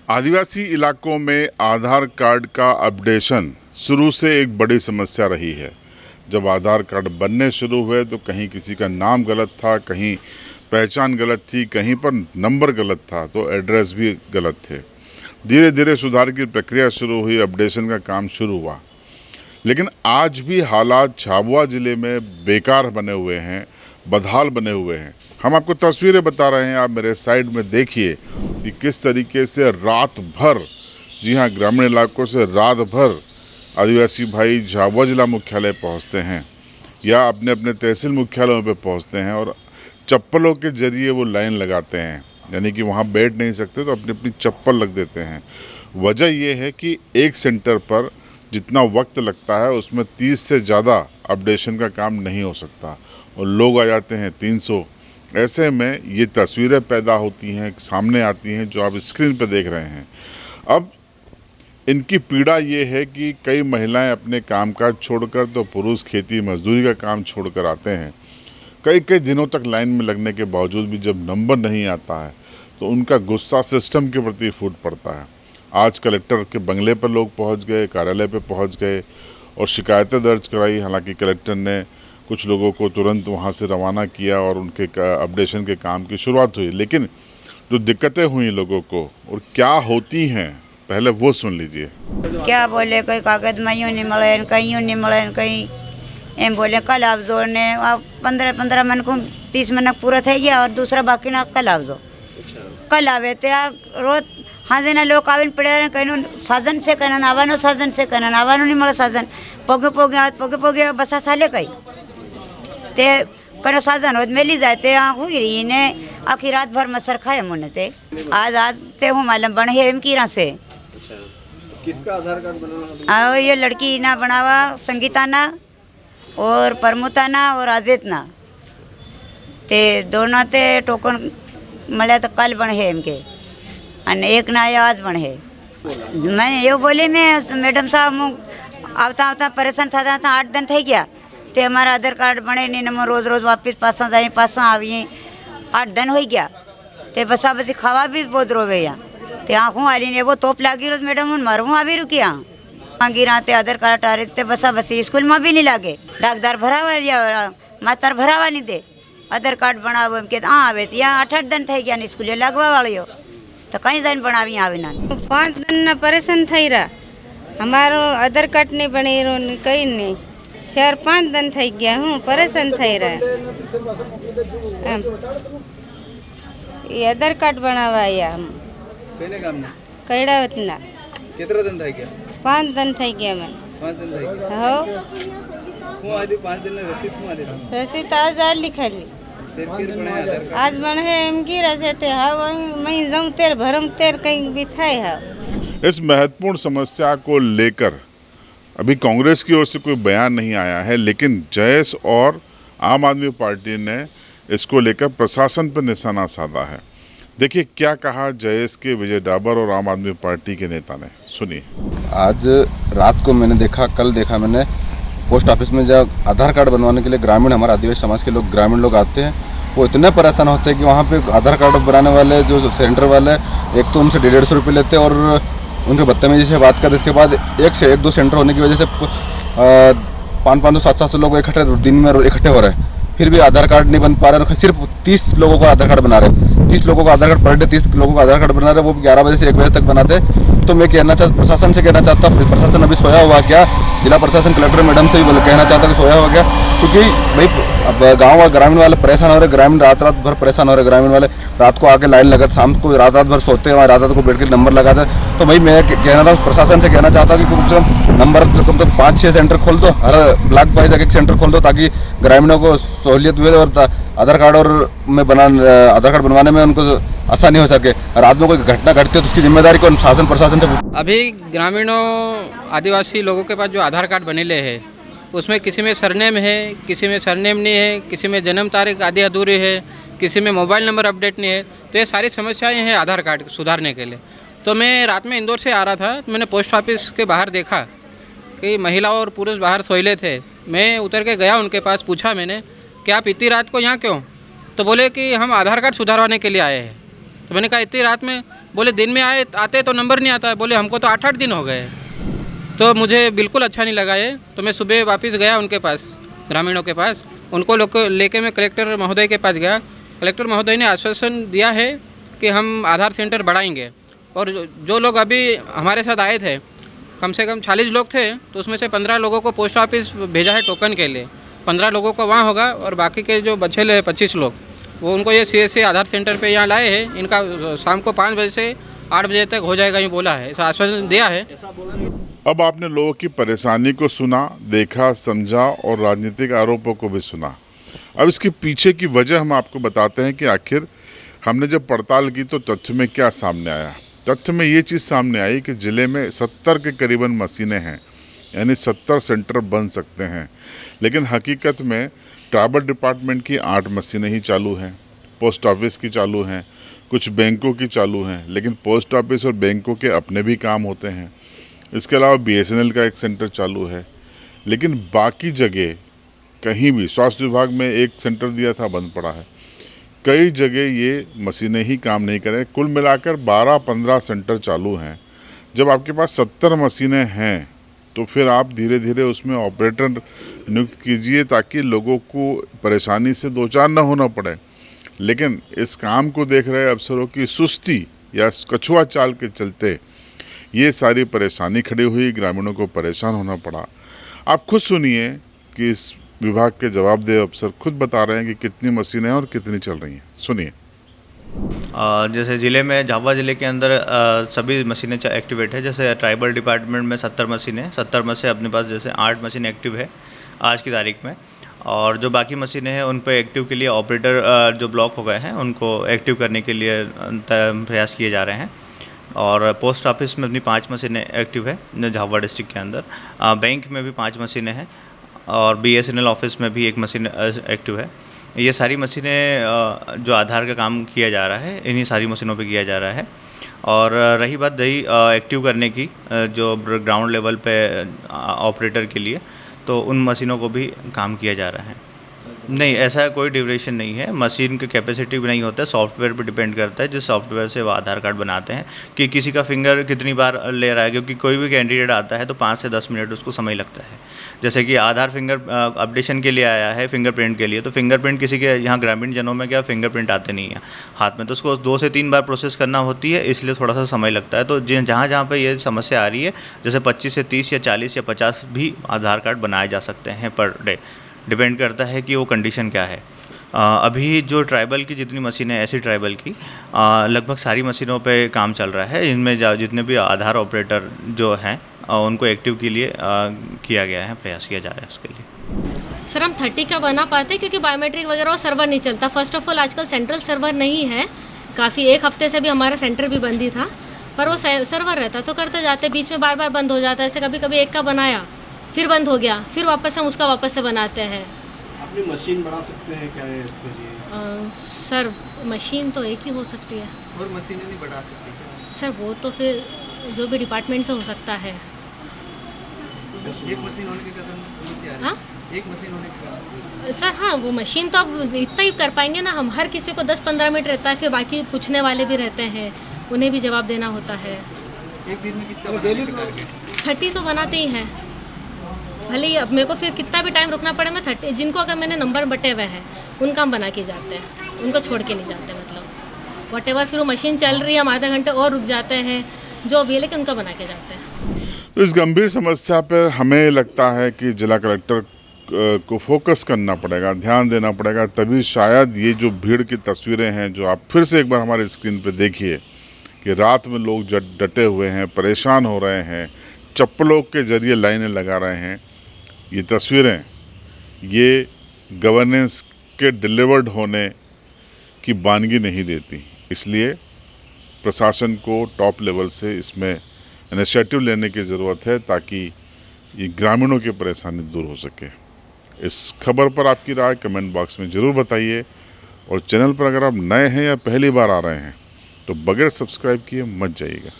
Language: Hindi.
आदिवासी इलाकों में आधार कार्ड का अपडेशन शुरू से एक बड़ी समस्या रही है। जब आधार कार्ड बनने शुरू हुए तो कहीं किसी का नाम गलत था, कहीं पहचान गलत थी, कहीं पर नंबर गलत था, तो एड्रेस भी गलत थे। धीरे धीरे सुधार की प्रक्रिया शुरू हुई, अपडेशन का काम शुरू हुआ। लेकिन आज भी हालात झाबुआ ज़िले में बेकार बने हुए हैं, बदहाल बने हुए हैं। हम आपको तस्वीरें बता रहे हैं, आप मेरे साइड में देखिए कि किस तरीके से रात भर, जी हाँ, ग्रामीण इलाकों से रात भर आदिवासी भाई झाबुआ जिला मुख्यालय पहुंचते हैं या अपने अपने तहसील मुख्यालयों पे पहुंचते हैं और चप्पलों के जरिए वो लाइन लगाते हैं, यानी कि वहाँ बैठ नहीं सकते तो अपनी अपनी चप्पल रख देते हैं। वजह ये है कि एक सेंटर पर जितना वक्त लगता है उसमें 30 से ज़्यादा अपडेशन का काम नहीं हो सकता और लोग आ जाते हैं 300। ऐसे में ये तस्वीरें पैदा होती हैं, सामने आती हैं, जो आप स्क्रीन पर देख रहे हैं। अब इनकी पीड़ा ये है कि कई महिलाएं अपने कामकाज छोड़कर तो पुरुष खेती मजदूरी का काम छोड़कर आते हैं। कई कई दिनों तक लाइन में लगने के बावजूद भी जब नंबर नहीं आता है तो उनका गुस्सा सिस्टम के प्रति फूट पड़ता है। आज कलेक्टर के बंगले पर लोग पहुंच गए, कार्यालय पर पहुंच गए और शिकायतें दर्ज कराई। हालांकि कलेक्टर ने कुछ लोगों को तुरंत वहां से रवाना किया और उनके अपडेशन के काम की शुरुआत हुई। लेकिन जो दिक्कतें हुई लोगों को और क्या होती हैं, पहले वो सुन लीजिए। क्या बोले, कोई कागज में यूँ नहीं मिले, कहीं यूँ नहीं मिले, कहीं एम बोले कल आप जो ने 15 मन को 30 मन पूरा થઈ ગયા और दूसरा बाकी ना कल आवजो। कल आवे ते रोज हाजेना लोग आवीने पड़े कहीं साधन से कहना आवानो, साधन से कहना आवानो नहीं मिले, साधन पगे पगे बसा साले कई ते कनो साधन हो मेली जाए ते हुई रही ने आखी रात भर मसर खाए मुने ते आज ते हूँ मालूम बन है एम कीरा से। किसका आधार कार्ड बनाना? ये लड़की ना बनावा, संगीता ना और परमुता ना और आजित ना ते दोनों ते टोकन मिले तो कल बन है इनके अन एक ना या आज बन है। मैं ये बोली मैं मैडम साहब आवता आवता परेशान था 8 दिन थी गया ते हमारा आधार कार्ड बने नहीं न रोज रोज वापस पासा जाए पासा आविए 8 दिन हो गया ते बसा बसी खावा भी बहुत रोवे यहाँ ते आँखों वाली ने वो तोप लागी रोज मैडम उन मरहूँ आ भी रुकी मांगी रहा ते आधार कार्ड आ रहे ते बसा बसी स्कूल में भी नहीं लागे, दागदार भरावा या मास्टर भरावा नहीं दे आधार कार्ड बनाव एम के आवे यहाँ 8 दिन थी गया स्कूल लगवा वाली हो तो कहीं जाने बनावी आवे ना। 5 दिन परेशान थी रहा, हमारो आधार कार्ड नहीं बनी रो कहीं नहीं, शहर 5 दिन थी गया हूँ परेशान थी रहा। ये आधार कार्ड बनावा या हम कैड़ा वतना कितना दिन था क्या? 5 दिन थी गया मैं। 5 दिन था क्या? हो हूँ आज 5 दिन में रसीद हूँ आज रसीद आज आ लिखली फिर बने आधार कार्ड आज बने एम की रसे थे हाँ मैं जाऊँ तेर भरम तेर कहीं भी था हाँ। इस महत्वपूर्ण समस्या को लेकर अभी कांग्रेस की ओर से कोई बयान नहीं आया है, लेकिन जयेश और आम आदमी पार्टी ने इसको लेकर प्रशासन पर निशाना साधा है। देखिए क्या कहा जयेश के विजय डाबर और आम आदमी पार्टी के नेता ने, सुनिए। आज रात को मैंने देखा, कल देखा मैंने पोस्ट ऑफिस में जब आधार कार्ड बनवाने के लिए ग्रामीण, हमारे आदिवासी समाज के लोग, ग्रामीण लोग आते हैं, वो इतने परेशान होते हैं कि वहाँ पे आधार कार्ड बनाने वाले जो सेंटर वाले एक तो उनसे 150 रुपये लेते हैं और उनके बदतमीजी से बात करते। इसके बाद एक से एक 2 सेंटर होने की वजह से 500 700 लोग इकट्ठे दिन में इकट्ठे हो रहे हैं, फिर भी आधार कार्ड नहीं बन पा रहे। सिर्फ 30 लोगों का आधार कार्ड बना रहे, 30 लोगों का आधार कार्ड पर डे 30 लोगों का आधार कार्ड बना रहे, वो 11 बजे से 1 बजे तक बनाते। तो मैं प्रशासन से कहना चाहता हूँ, प्रशासन अभी सोया हुआ क्या? जिला प्रशासन कलेक्टर मैडम से भी कहना चाहता हूँ कि सोया हुआ क्या, क्योंकि भाई अब गाँव ग्रामीण वाले परेशान हो रहे, ग्रामीण रात भर परेशान हो रहे। ग्रामीण वाले रात को आके लाइन लगा, शाम को रात भर सोते हैं, वहाँ रात को बैठ के नंबर लगाते। तो भाई मैं कहना था, प्रशासन से कहना चाहता हूँ कि कम से कम नंबर कम से 5-6 सेंटर खोल दो, हर ब्लॉक वाइज एक सेंटर खोल दो, ताकि ग्रामीणों को सहूलियत हुए और आधार कार्ड आधार कार्ड बनवाने में उनको आसानी हो सके। रात में कोई घटना घटती है तो उसकी जिम्मेदारी को शासन प्रशासन से। अभी ग्रामीणों आदिवासी लोगों के पास जो आधार कार्ड बनेले है उसमें किसी में सरनेम है, किसी में सरनेम नहीं है, किसी में जन्म तारीख आधी अधूरी है, किसी में मोबाइल नंबर अपडेट नहीं है। तो ये सारी समस्याएं हैं आधार कार्ड सुधारने के लिए। तो मैं रात में इंदौर से आ रहा था, मैंने पोस्ट ऑफिस के बाहर देखा कि महिला और पुरुष बाहर सोए थे। मैं उतर के गया उनके पास, पूछा मैंने कि आप इतनी रात को यहाँ क्यों? तो बोले कि हम आधार कार्ड सुधारवाने के लिए आए हैं। तो मैंने कहा इतनी रात में? बोले दिन में आते तो नंबर नहीं आता है, बोले हमको तो 8-8 दिन हो गए। तो मुझे बिल्कुल अच्छा नहीं लगा ये। तो मैं सुबह वापस गया उनके पास, ग्रामीणों के पास, उनको लेके मैं कलेक्टर महोदय के पास गया। कलेक्टर महोदय ने आश्वासन दिया है कि हम आधार सेंटर बढ़ाएंगे। और जो लोग अभी हमारे साथ आए थे, कम से कम 40 लोग थे, तो उसमें से 15 लोगों को पोस्ट ऑफिस भेजा है टोकन के लिए, 15 लोगों को वहाँ होगा, और बाकी के जो बचे हुए 25 लोग वो उनको ये CSC आधार सेंटर पे यहाँ लाए हैं। इनका शाम को 5 बजे से 8 बजे तक हो जाएगा, यूँ बोला है, ऐसा आश्वासन दिया है। अब आपने लोगों की परेशानी को सुना, देखा, समझा और राजनीतिक आरोपों को भी सुना। अब इसके पीछे की वजह हम आपको बताते हैं कि आखिर हमने जब पड़ताल की तो तथ्य में क्या सामने आया। तथ्य में ये चीज़ सामने आई कि ज़िले में 70 के करीबन मशीनें हैं, यानी 70 सेंटर बन सकते हैं, लेकिन हकीकत में ट्राइबल डिपार्टमेंट की 8 मशीनें ही चालू हैं, पोस्ट ऑफिस की चालू हैं, कुछ बैंकों की चालू हैं, लेकिन पोस्ट ऑफिस और बैंकों के अपने भी काम होते हैं। इसके अलावा BSNL का एक सेंटर चालू है, लेकिन बाकी जगह कहीं भी, स्वास्थ्य विभाग में एक सेंटर दिया था, बंद पड़ा है। कई जगह ये मशीनें ही काम नहीं करें। कुल मिलाकर 12-15 सेंटर चालू हैं। जब आपके पास 70 मशीनें हैं तो फिर आप धीरे धीरे उसमें ऑपरेटर नियुक्त कीजिए ताकि लोगों को परेशानी से दो चार न होना पड़े। लेकिन इस काम को देख रहे अफसरों की सुस्ती या कछुआ चाल के चलते ये सारी परेशानी खड़ी हुई, ग्रामीणों को परेशान होना पड़ा। आप खुद सुनिए कि इस विभाग के जवाबदेह अफसर खुद बता रहे हैं कि कितनी मशीनें हैं और कितनी चल रही हैं। सुनिए। जैसे ज़िले में, झाबुआ ज़िले के अंदर सभी मशीनें एक्टिवेट है। जैसे ट्राइबल डिपार्टमेंट में 70 मशीनें, 70 में से अपने पास जैसे 8 मशीन एक्टिव है आज की तारीख में, और जो बाकी मशीनें हैं उन पर एक्टिव के लिए ऑपरेटर जो ब्लॉक हो गए हैं उनको एक्टिव करने के लिए प्रयास किए जा रहे हैं। और पोस्ट ऑफिस में अपनी 5 मशीनें एक्टिव है झाबुआ डिस्ट्रिक्ट के अंदर। बैंक में भी 5 मशीनें हैं और BSNL ऑफिस में भी 1 मशीन एक्टिव है। ये सारी मशीनें जो आधार का काम किया जा रहा है, इन्हीं सारी मशीनों पे किया जा रहा है। और रही बात एक्टिव करने की जो ग्राउंड लेवल पे ऑपरेटर के लिए, तो उन मशीनों को भी काम किया जा रहा है। नहीं, ऐसा कोई ड्यूरेशन नहीं है। मशीन की कैपेसिटी भी नहीं होता है, सॉफ्टवेयर पे डिपेंड करता है जिस सॉफ्टवेयर से वो आधार कार्ड बनाते हैं कि किसी का फिंगर कितनी बार ले रहा है, क्योंकि कोई भी कैंडिडेट आता है तो 5 से 10 मिनट उसको समय लगता है। जैसे कि आधार फिंगर अपडेशन के लिए आया है, फिंगरप्रिंट के लिए, तो फिंगरप्रिंट किसी के यहाँ ग्रामीण जनों में क्या फिंगरप्रिंट आते नहीं हैं हाथ में, तो उसको 2 से 3 बार प्रोसेस करना होती है, इसलिए थोड़ा सा समय लगता है। तो जहाँ जहाँ पर ये समस्या आ रही है, जैसे 25 से 30 या 40 या 50 भी आधार कार्ड बनाए जा सकते हैं पर डे, डिपेंड करता है कि वो कंडीशन क्या है। अभी जो ट्राइबल की जितनी मशीनें, ऐसी ट्राइबल की लगभग सारी मशीनों पे काम चल रहा है। इनमें जितने भी आधार ऑपरेटर जो हैं उनको एक्टिव के लिए किया गया है, प्रयास किया जा रहा है उसके लिए। सर हम 30 का बना पाते क्योंकि बायोमेट्रिक वगैरह और सर्वर नहीं चलता। फर्स्ट ऑफ ऑल आजकल सेंट्रल सर्वर नहीं है, काफ़ी 1 हफ्ते से भी हमारा सेंटर भी बंद ही था, पर वो सर्वर रहता तो करते जाते, बीच में बार बार बंद हो जाता है। ऐसे कभी कभी 1 का बनाया फिर बंद हो गया, फिर वापस हम उसका वापस से बनाते हैं। अपनी मशीन बढ़ा सकते हैं क्या है इसके लिए? सर मशीन तो एक ही हो सकती है, और मशीनें नहीं बढ़ा सकती क्या? सर वो तो फिर जो भी डिपार्टमेंट से हो सकता है। एक मशीन होने के कारण समस्या आ रही है। हाँ? एक मशीन होने के कारण सर हाँ, वो मशीन तो अब इतना ही कर पाएंगे ना हम। हर किसी को 10-15 मिनट रहता है, फिर बाकी पूछने वाले भी रहते हैं, उन्हें भी जवाब देना होता है। एक दिन में कितना बनाने का टारगेट? 30 तो बनाते ही हैं, भले ही अब मेरे को फिर कितना भी टाइम रुकना पड़े, मैं 30 जिनको अगर मैंने नंबर बटे हुए हैं उनका हम बना के जाते हैं, उनको छोड़ के नहीं जाते। मतलब वॉटेवर फिर वो मशीन चल रही है, हम आधा घंटे और रुक जाते हैं, जो भी है, लेकिन उनका बना के जाते हैं। इस गंभीर समस्या पर हमें लगता है कि जिला कलेक्टर को फोकस करना पड़ेगा, ध्यान देना पड़ेगा, तभी शायद ये जो भीड़ की तस्वीरें हैं जो आप फिर से एक बार हमारे स्क्रीन पे देखिए कि रात में लोग डटे हुए हैं, परेशान हो रहे हैं, चप्पलों के जरिए लाइनें लगा रहे हैं, ये तस्वीरें ये गवर्नेंस के डिलीवर्ड होने की वानगी नहीं देती। इसलिए प्रशासन को टॉप लेवल से इसमें इनिशिएटिव लेने की ज़रूरत है ताकि ये ग्रामीणों की परेशानी दूर हो सके। इस खबर पर आपकी राय कमेंट बॉक्स में ज़रूर बताइए और चैनल पर अगर आप नए हैं या पहली बार आ रहे हैं तो बगैर सब्सक्राइब किए मत जाइएगा।